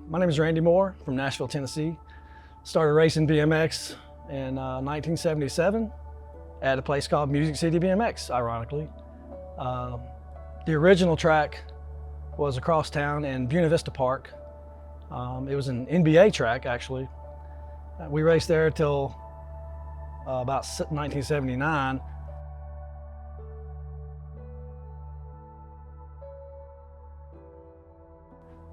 My name is Randy Moore from Nashville, Tennessee. Started racing BMX in 1977 at a place called Music City BMX, ironically. The original track was across town in Buena Vista Park. It was an NBA track, actually. We raced there till about 1979.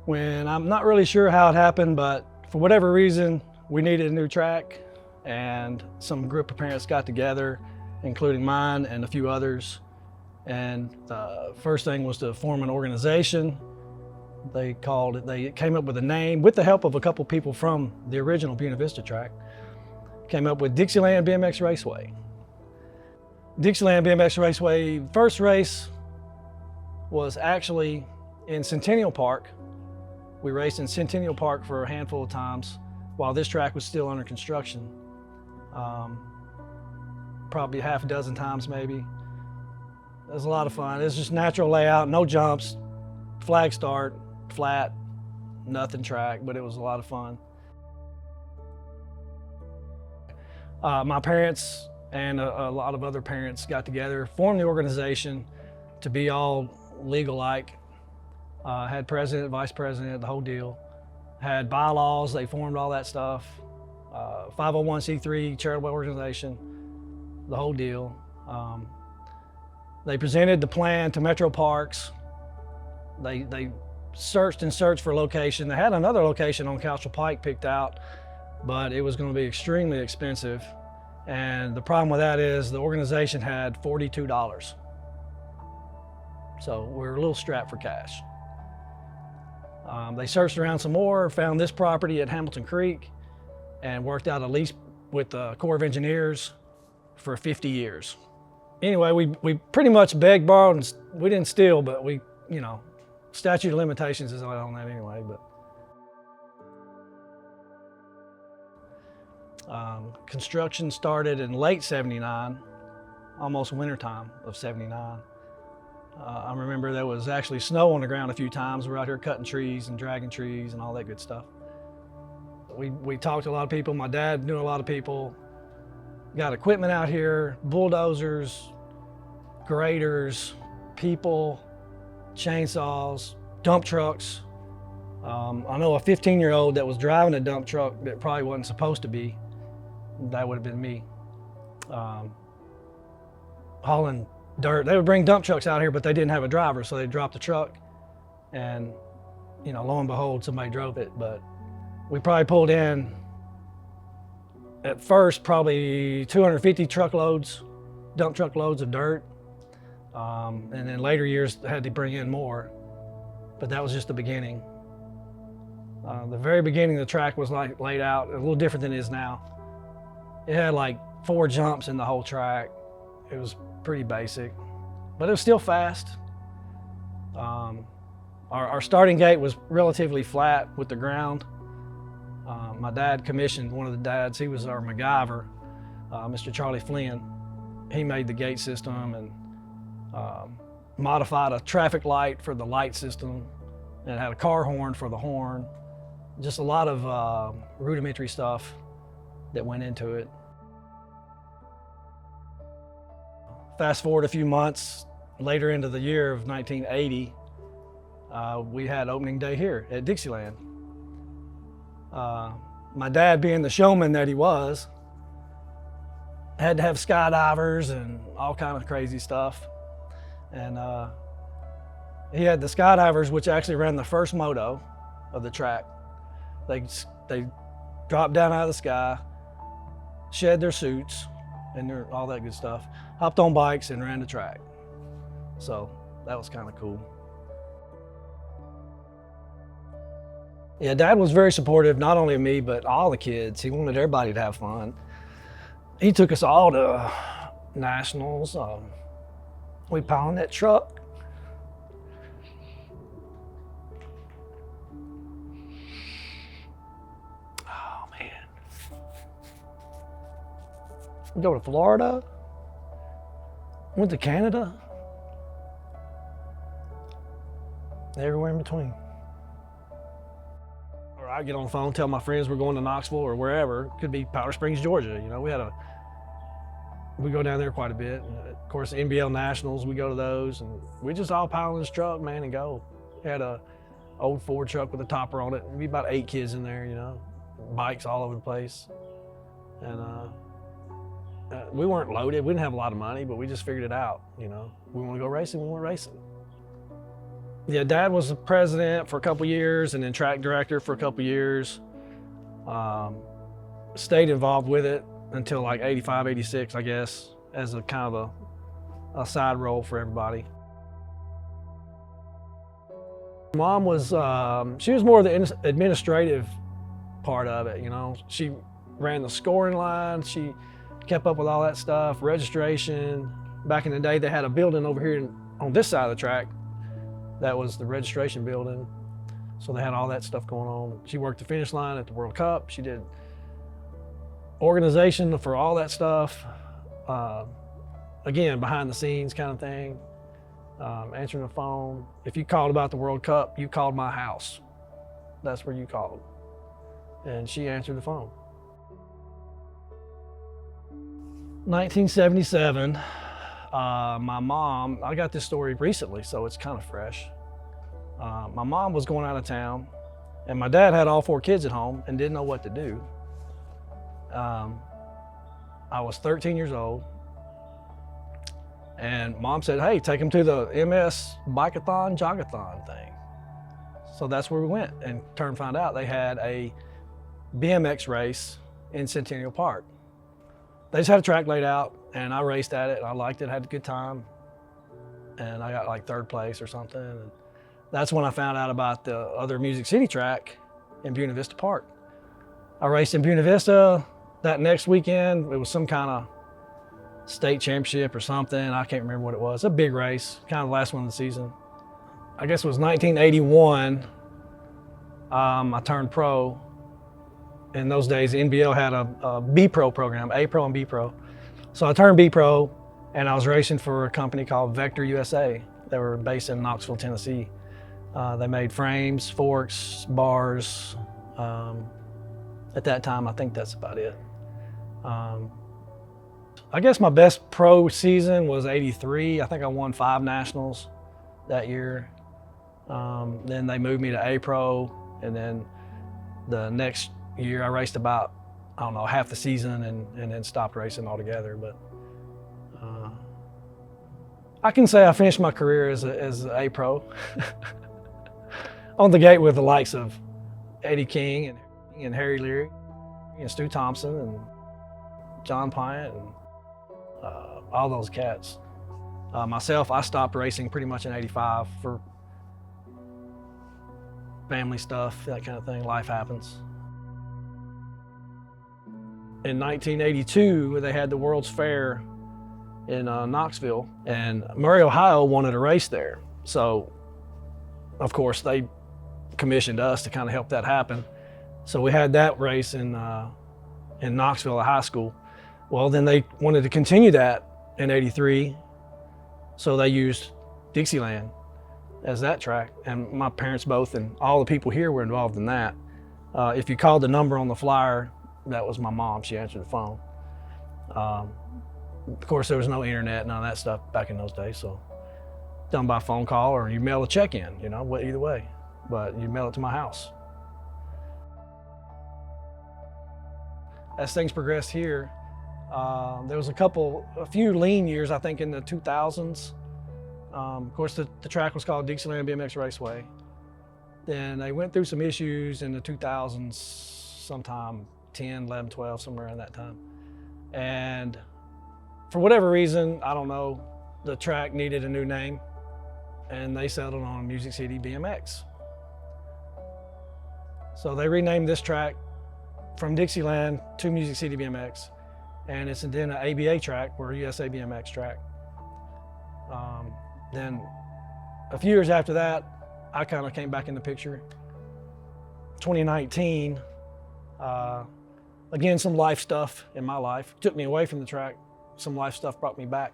When I'm not really sure how it happened, but for whatever reason, we needed a new track, and some group of parents got together, including mine and a few others. And the first thing was to form an organization. They came up with a name with the help of a couple people from the original Buena Vista track. Came up with Dixieland BMX Raceway. Dixieland BMX Raceway, first race was actually in Centennial Park. We raced in Centennial Park for a handful of times while this track was still under construction. Probably half a dozen times maybe. It was a lot of fun. It was just natural layout, no jumps, flag start, flat, nothing track, but it was a lot of fun. My parents and a lot of other parents got together, formed the organization to be all legal-like. Had president, vice president, the whole deal. Had bylaws, they formed all that stuff. 501c3 charitable organization, the whole deal. They presented the plan to Metro Parks. They searched and searched for a location. They had another location on Couchville Pike picked out, but it was going to be extremely expensive. And the problem with that is the organization had $42. So we were a little strapped for cash. They searched around some more, found this property at Hamilton Creek, and worked out a lease with the Corps of Engineers for 50 years. Anyway, we pretty much begged, borrowed, and we didn't steal, but we, statute of limitations is on that anyway. But construction started in late '79, almost wintertime of '79. I remember there was actually snow on the ground a few times. We were out here cutting trees and dragging trees and all that good stuff. We talked to a lot of people. My dad knew a lot of people. Got equipment out here, bulldozers, graders, people, chainsaws, dump trucks. I know a 15-year-old that was driving a dump truck that probably wasn't supposed to be. That would have been me. Hauling dirt. They would bring dump trucks out here, but they didn't have a driver, so they dropped the truck, and lo and behold, somebody drove it. But we probably pulled in, at first, probably 250 truckloads, dump truck loads of dirt, and then later years had to bring in more, but that was just the beginning. The very beginning of the track was laid out a little different than it is now. It had like 4 jumps in the whole track. It was pretty basic, but it was still fast. Our starting gate was relatively flat with the ground. My dad commissioned one of the dads, he was our MacGyver, Mr. Charlie Flynn. He made the gate system and modified a traffic light for the light system, and it had a car horn for the horn. Just a lot of rudimentary stuff that went into it. Fast forward a few months, later into the year of 1980, we had opening day here at Dixieland. My dad, being the showman that he was, had to have skydivers and all kind of crazy stuff. And he had the skydivers, which actually ran the first moto of the track. They dropped down out of the sky, shed their suits, and all that good stuff, hopped on bikes and ran the track. So that was kind of cool. Yeah, Dad was very supportive, not only of me, but all the kids. He wanted everybody to have fun. He took us all to nationals. We pounded that truck. Oh, man. We go to Florida. Went to Canada. Everywhere in between. I get on the phone, tell my friends we're going to Knoxville or wherever. Could be Powder Springs, Georgia. You know, we go down there quite a bit. And of course, NBL Nationals, we go to those, and we just all pile in this truck, man, and go. We had a old Ford truck with a topper on it. There'd be about 8 kids in there, you know, bikes all over the place. And we weren't loaded. We didn't have a lot of money, but we just figured it out, you know. We want to go racing, we went racing. Yeah, Dad was the president for a couple years and then track director for a couple years. Stayed involved with it until like 85, 86, I guess, as a kind of a side role for everybody. Mom was, she was more the administrative part of it, you know. She ran the scoring line, she kept up with all that stuff, registration. Back in the day, they had a building over here on this side of the track. That was the registration building. So they had all that stuff going on. She worked the finish line at the World Cup. She did organization for all that stuff. Again, behind the scenes kind of thing. Answering the phone. If you called about the World Cup, you called my house. That's where you called. And she answered the phone. 1977. My mom, I got this story recently, so it's kind of fresh. My mom was going out of town, and my dad had all 4 kids at home and didn't know what to do. I was 13 years old, and Mom said, hey, take him to the MS Bike-a-thon, Jog-a-thon thing. So that's where we went, and found out they had a BMX race in Centennial Park. They just had a track laid out, and I raced at it, and I liked it, had a good time. And I got like 3rd place or something. And that's when I found out about the other Music City track in Buena Vista Park. I raced in Buena Vista. That next weekend, it was some kind of state championship or something. I can't remember what it was. A big race, kind of the last one of the season. I guess it was 1981. I turned pro. In those days, NBL had a B Pro program, A Pro and B Pro. So I turned B Pro, and I was racing for a company called Vector USA. They were based in Knoxville, Tennessee. They made frames, forks, bars. At that time, I think that's about it. I guess my best pro season was '83. I think I won 5 nationals that year. Then they moved me to A Pro, and then the next year I raced about, I don't know, half the season and then stopped racing altogether. But I can say I finished my career as a Pro on the gate with the likes of Eddie King and Harry Leary and Stu Thompson and John Pyatt and all those cats. Myself, I stopped racing pretty much in '85 for family stuff, that kind of thing. Life happens. In 1982, they had the World's Fair in Knoxville, and Murray, Ohio wanted a race there. So, of course, they commissioned us to kind of help that happen. So we had that race in Knoxville at high school. Well, then they wanted to continue that in '83, so they used Dixieland as that track. And my parents both and all the people here were involved in that. If you called the number on the flyer, that was my mom. She answered the phone. Of course, there was no internet, none of that stuff back in those days, so done by phone call, or you mail a check in, you know, either way. But you mail it to my house. As things progressed here, there was a few lean years, I think, in the 2000s. Of course, the track was called Dixieland BMX Raceway. Then they went through some issues in the 2000s, sometime 10, 11, 12, somewhere in that time. And for whatever reason, I don't know, the track needed a new name, and they settled on Music City BMX. So they renamed this track from Dixieland to Music City BMX, and it's then an ABA track, or a USA BMX track. Then a few years after that, I kind of came back in the picture. 2019, again, some life stuff in my life took me away from the track. Some life stuff brought me back.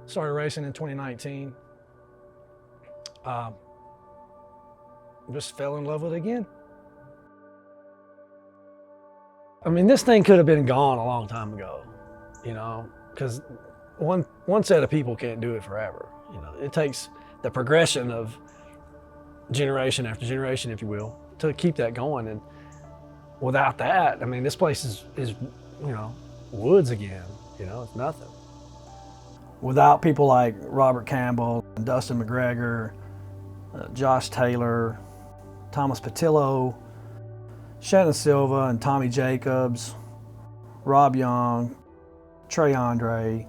Started racing in 2019. Just fell in love with it again. I mean, this thing could have been gone a long time ago, because one set of people can't do it forever. It takes the progression of generation after generation, if you will, to keep that going. And without that, I mean, this place is woods again. It's nothing. Without people like Robert Campbell, Dustin McGregor, Josh Taylor, Thomas Patillo, Shannon Silva and Tommy Jacobs, Rob Young, Trey Andre,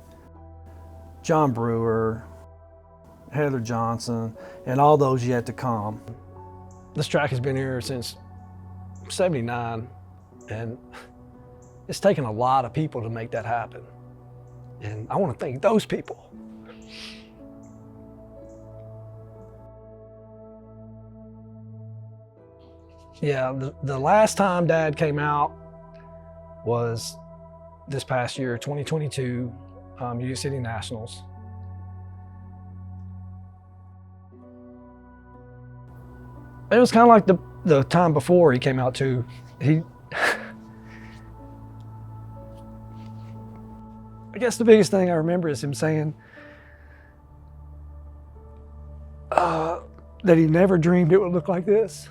John Brewer, Heather Johnson, and all those yet to come. This track has been here since '79, and it's taken a lot of people to make that happen. And I want to thank those people. Yeah, the last time Dad came out was this past year, 2022, Union City Nationals. It was kind of like the time before he came out too. I guess the biggest thing I remember is him saying that he never dreamed it would look like this.